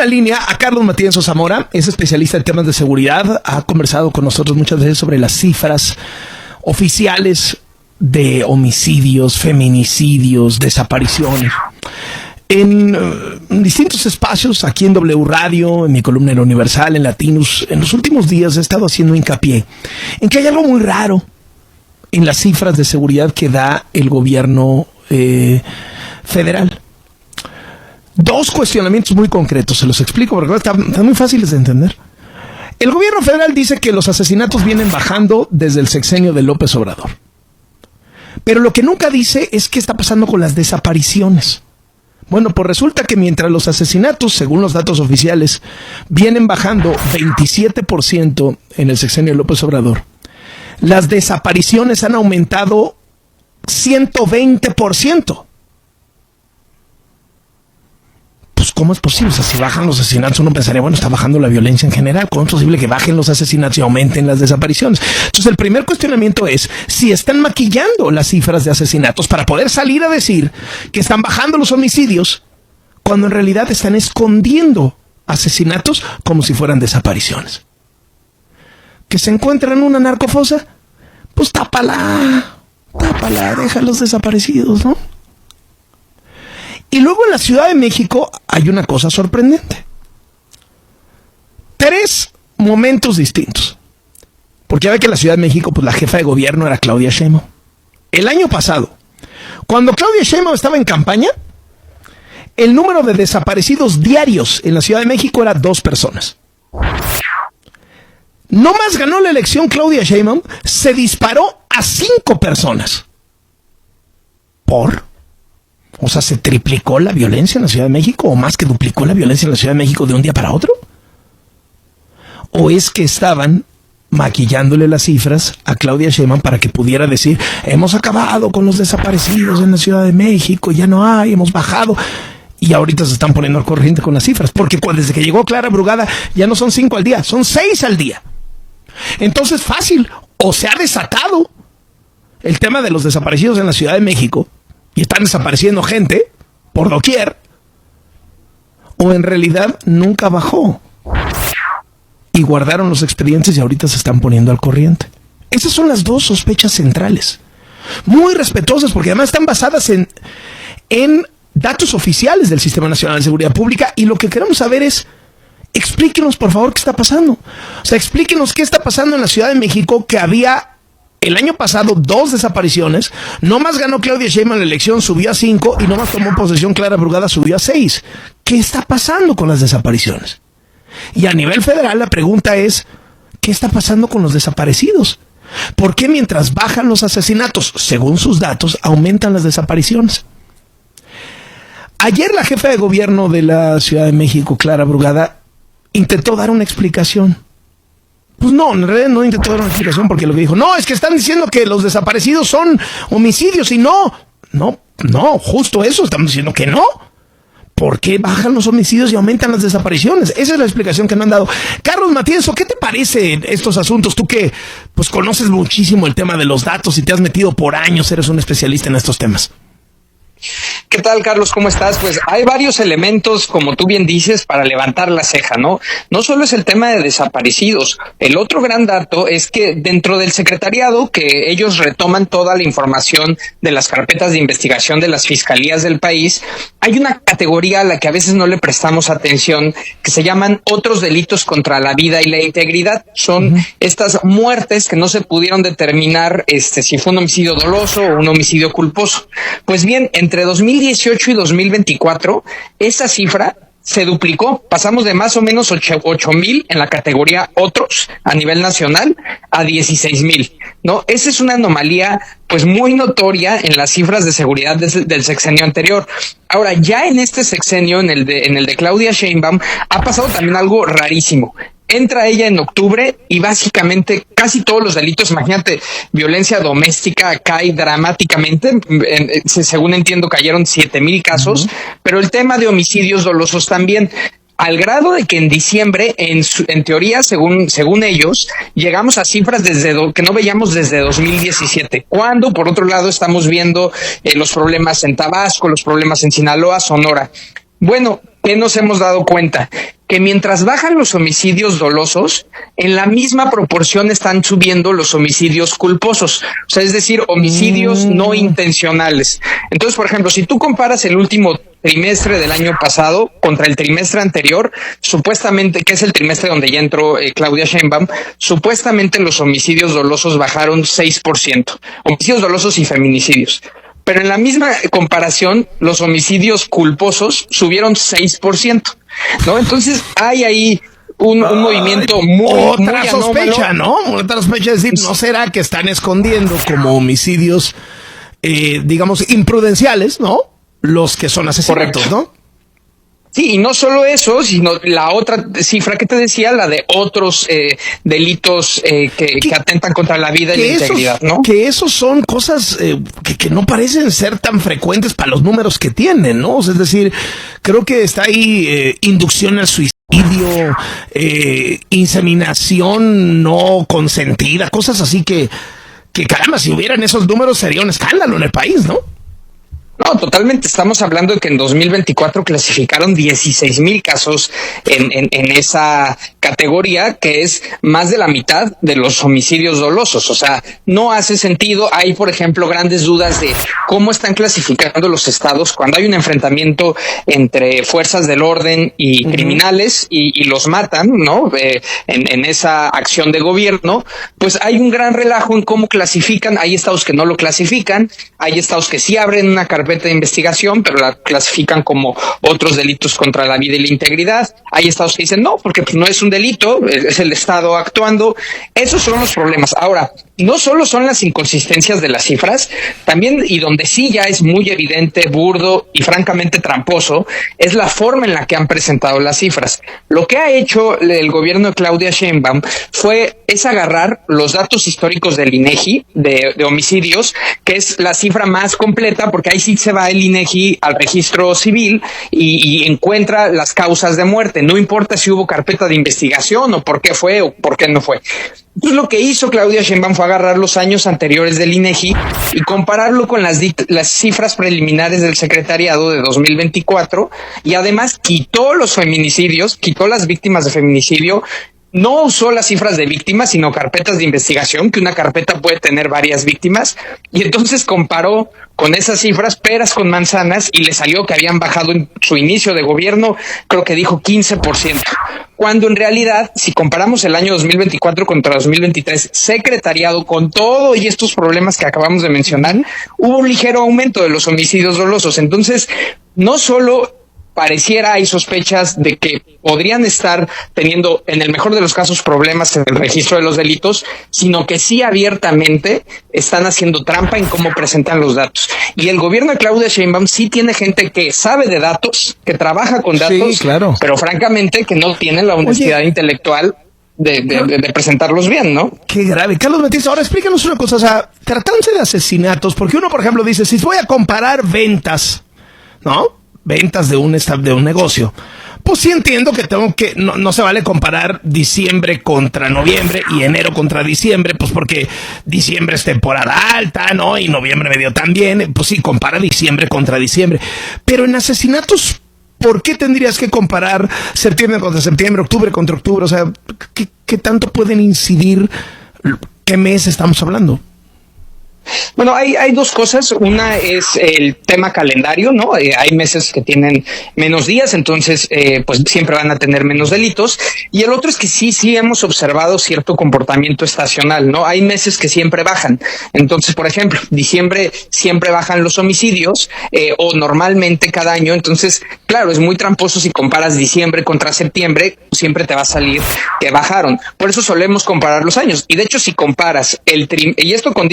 la línea a Carlos Matienzo Zamora, es especialista en temas de seguridad, ha conversado con nosotros muchas veces sobre las cifras oficiales de homicidios, feminicidios, desapariciones. En distintos espacios, aquí en W Radio, en mi columna en Universal, en Latinus, en los últimos días he estado haciendo hincapié en que hay algo muy raro en las cifras de seguridad que da el gobierno federal. Dos cuestionamientos muy concretos, se los explico porque están muy fáciles de entender. El gobierno federal dice que los asesinatos vienen bajando desde el sexenio de López Obrador. Pero lo que nunca dice es qué está pasando con las desapariciones. Bueno, pues resulta que mientras los asesinatos, según los datos oficiales, vienen bajando 27% en el sexenio de López Obrador, las desapariciones han aumentado 120%. Pues, ¿cómo es posible? O sea, si bajan los asesinatos, uno pensaría, bueno, está bajando la violencia en general. ¿Cómo es posible que bajen los asesinatos y aumenten las desapariciones? Entonces, el primer cuestionamiento es si están maquillando las cifras de asesinatos para poder salir a decir que están bajando los homicidios, cuando en realidad están escondiendo asesinatos como si fueran desapariciones. ¿Que se encuentran una narcofosa? Pues tápala, deja a los desaparecidos, ¿no? Y luego en la Ciudad de México hay una cosa sorprendente. 3 momentos distintos. Porque ya ve que en la Ciudad de México, pues la jefa de gobierno era Claudia Sheinbaum. El año pasado, cuando Claudia Sheinbaum estaba en campaña, el número de desaparecidos diarios en la Ciudad de México era 2 personas. No más ganó la elección Claudia Sheinbaum, se disparó a 5 personas. ¿Por? O sea, ¿se triplicó la violencia en la Ciudad de México o más que duplicó la violencia en la Ciudad de México de un día para otro? ¿O es que estaban maquillándole las cifras a Claudia Sheinbaum para que pudiera decir, hemos acabado con los desaparecidos en la Ciudad de México, ya no hay, hemos bajado? Y ahorita se están poniendo al corriente con las cifras, porque desde que llegó Clara Brugada ya no son 5 al día, son 6 al día. Entonces, fácil, o se ha desatado el tema de los desaparecidos en la Ciudad de México, y están desapareciendo gente por doquier, o en realidad nunca bajó y guardaron los expedientes y ahorita se están poniendo al corriente. Esas son las 2 sospechas centrales, muy respetuosas, porque además están basadas en datos oficiales del Sistema Nacional de Seguridad Pública, y lo que queremos saber es, explíquenos por favor qué está pasando. O sea, explíquenos qué está pasando en la Ciudad de México, que había el año pasado 2 desapariciones, no más ganó Claudia Sheinbaum la elección, subió a 5, y no más tomó posesión Clara Brugada, subió a 6. ¿Qué está pasando con las desapariciones? Y a nivel federal la pregunta es, ¿qué está pasando con los desaparecidos? ¿Por qué mientras bajan los asesinatos, según sus datos, aumentan las desapariciones? Ayer la jefa de gobierno de la Ciudad de México, Clara Brugada, intentó dar una explicación. Pues no, en realidad no intentó dar una explicación, porque lo que dijo, no, es que están diciendo que los desaparecidos son homicidios, y no, justo eso, estamos diciendo que no. ¿Por qué bajan los homicidios y aumentan las desapariciones? Esa es la explicación que me han dado. Carlos Matienzo, ¿qué te parecen estos asuntos? Tú que pues conoces muchísimo el tema de los datos y te has metido por años, eres un especialista en estos temas. ¿Qué tal, Carlos? ¿Cómo estás? Pues hay varios elementos, como tú bien dices, para levantar la ceja, ¿no? No solo es el tema de desaparecidos. El otro gran dato es que dentro del secretariado, que ellos retoman toda la información de las carpetas de investigación de las fiscalías del país, hay una categoría a la que a veces no le prestamos atención, que se llaman otros delitos contra la vida y la integridad. Son estas muertes que no se pudieron determinar si fue un homicidio doloso o un homicidio culposo. Pues bien, entre 2018 y 2024, esa cifra se duplicó. Pasamos de más o menos 8,000 en la categoría otros a nivel nacional a 16,000, ¿no? Esa es una anomalía pues muy notoria en las cifras de seguridad del sexenio anterior. Ahora, ya en este sexenio, en el de Claudia Sheinbaum, ha pasado también algo rarísimo. Entra ella en octubre y básicamente casi todos los delitos, imagínate, violencia doméstica cae dramáticamente, según entiendo cayeron 7,000 casos, pero el tema de homicidios dolosos también, al grado de que en diciembre, en teoría, según ellos, llegamos a cifras que no veíamos desde 2017, cuando por otro lado estamos viendo los problemas en Tabasco, los problemas en Sinaloa, Sonora. Bueno, ¿qué nos hemos dado cuenta? Que mientras bajan los homicidios dolosos, en la misma proporción están subiendo los homicidios culposos, o sea, es decir, homicidios no intencionales. Entonces, por ejemplo, si tú comparas el último trimestre del año pasado contra el trimestre anterior, supuestamente, que es el trimestre donde ya entró Claudia Sheinbaum, supuestamente los homicidios dolosos bajaron 6%, homicidios dolosos y feminicidios. Pero en la misma comparación, los homicidios culposos subieron 6%, ¿no? Entonces hay ahí un movimiento muy sospecha, ¿no? Otra sospecha es decir, ¿no será que están escondiendo como homicidios, digamos, imprudenciales, ¿no? Los que son asesinatos, correcto, ¿no? Sí, y no solo eso, sino la otra cifra que te decía, la de otros delitos que atentan contra la vida y la integridad, ¿no? Que esos son cosas que no parecen ser tan frecuentes para los números que tienen, ¿no? O sea, es decir, creo que está ahí inducción al suicidio, inseminación no consentida, cosas así que caramba, si hubieran esos números sería un escándalo en el país, ¿no? No, totalmente. Estamos hablando de que en 2024 clasificaron 16,000 casos en esa categoría, que es más de la mitad de los homicidios dolosos. O sea, no hace sentido. Hay, por ejemplo, grandes dudas de cómo están clasificando los estados cuando hay un enfrentamiento entre fuerzas del orden y criminales y los matan, ¿no? En esa acción de gobierno, pues hay un gran relajo en cómo clasifican. Hay estados que no lo clasifican, hay estados que sí abren una carpeta de investigación, pero la clasifican como otros delitos contra la vida y la integridad. Hay estados que dicen no, porque pues no es un delito, es el Estado actuando. Esos son los problemas. Ahora, no solo son las inconsistencias de las cifras, también, y donde sí ya es muy evidente, burdo y francamente tramposo, es la forma en la que han presentado las cifras. Lo que ha hecho el gobierno de Claudia Sheinbaum es agarrar los datos históricos del INEGI de homicidios, que es la cifra más completa, porque ahí sí se va el INEGI al registro civil y encuentra las causas de muerte. No importa si hubo carpeta de investigación o por qué fue o por qué no fue. Entonces lo que hizo Claudia Sheinbaum fue agarrar los años anteriores del INEGI y compararlo con las cifras preliminares del secretariado de 2024, y además quitó los feminicidios, quitó las víctimas de feminicidio. No usó las cifras de víctimas, sino carpetas de investigación, que una carpeta puede tener varias víctimas, y entonces comparó con esas cifras peras con manzanas y le salió que habían bajado en su inicio de gobierno, creo que dijo 15%, cuando en realidad, si comparamos el año 2024 contra 2023, secretariado, con todo y estos problemas que acabamos de mencionar, hubo un ligero aumento de los homicidios dolosos. Entonces, no solo pareciera, hay sospechas de que podrían estar teniendo, en el mejor de los casos, problemas en el registro de los delitos, sino que sí abiertamente están haciendo trampa en cómo presentan los datos. Y el gobierno de Claudia Sheinbaum sí tiene gente que sabe de datos, que trabaja con datos, sí, claro, pero francamente que no tiene la honestidad intelectual de presentarlos bien, ¿no? Qué grave. Carlos Matiz, ahora explícanos una cosa, o sea, tratándose de asesinatos, porque uno, por ejemplo, dice, si voy a comparar ventas, ¿no? Ventas de un negocio, pues sí entiendo que no se vale comparar diciembre contra noviembre y enero contra diciembre, pues porque diciembre es temporada alta, ¿no? Y noviembre medio también, pues sí, compara diciembre contra diciembre. Pero en asesinatos, ¿por qué tendrías que comparar septiembre contra septiembre, octubre contra octubre? O sea, ¿qué tanto pueden incidir? ¿Qué mes estamos hablando? Bueno, hay dos cosas. Una es el tema calendario, ¿no? Hay meses que tienen menos días, entonces pues siempre van a tener menos delitos. Y el otro es que sí hemos observado cierto comportamiento estacional, ¿no? Hay meses que siempre bajan. Entonces, por ejemplo, diciembre siempre bajan los homicidios, o normalmente cada año. Entonces, claro, es muy tramposo si comparas diciembre contra septiembre, siempre te va a salir que bajaron. Por eso solemos comparar los años. Y de hecho, si comparas y esto con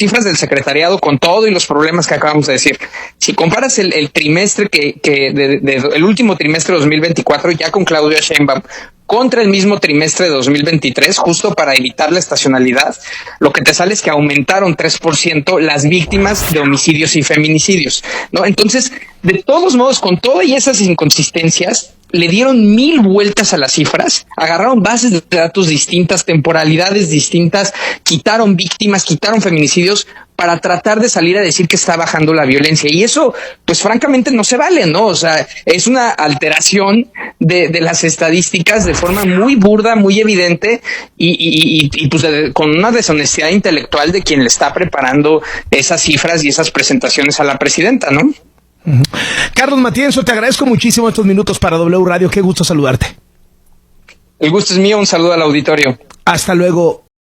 cifras del secretariado con todo y los problemas que acabamos de decir, si comparas el trimestre el último trimestre de 2024 ya con Claudia Sheinbaum contra el mismo trimestre de 2023, justo para evitar la estacionalidad, lo que te sale es que aumentaron 3% las víctimas de homicidios y feminicidios, ¿no? Entonces, de todos modos, con todas esas inconsistencias, le dieron 1000 vueltas a las cifras, agarraron bases de datos distintas, temporalidades distintas, quitaron víctimas, quitaron feminicidios para tratar de salir a decir que está bajando la violencia. Y eso, pues francamente no se vale, ¿no? O sea, es una alteración de las estadísticas de forma muy burda, muy evidente y pues con una deshonestidad intelectual de quien le está preparando esas cifras y esas presentaciones a la presidenta, ¿no? Carlos Matienzo, te agradezco muchísimo estos minutos para W Radio. Qué gusto saludarte. El gusto es mío. Un saludo al auditorio. Hasta luego.